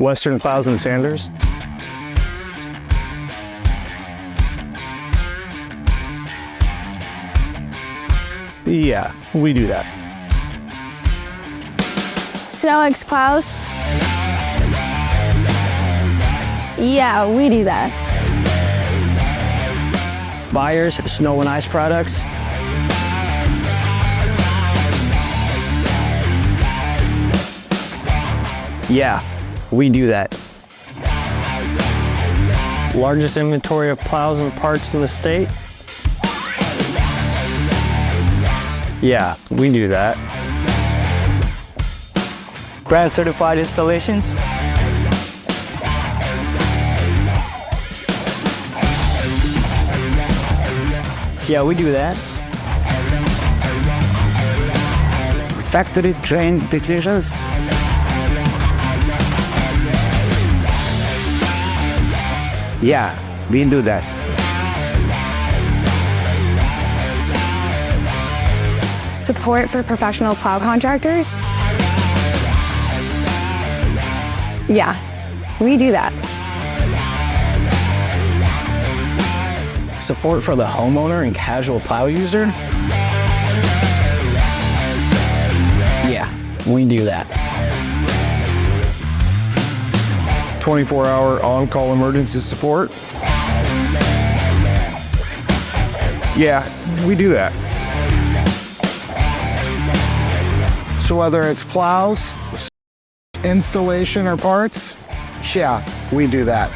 Western plows and sanders. Yeah, we do that. Snow-X plows. Yeah, we do that. Buyers, snow and ice products. Yeah, we do that. Largest inventory of plows and parts in the state. Yeah, we do that. Grant certified installations. Yeah, we do that. Factory trained technicians. Yeah, we do that. Support for professional plow contractors. Yeah, we do that. Support for the homeowner and casual plow user? Yeah, we do that. 24-hour on-call emergency support? Yeah, we do that. So whether it's plows, installation, or parts, yeah, we do that.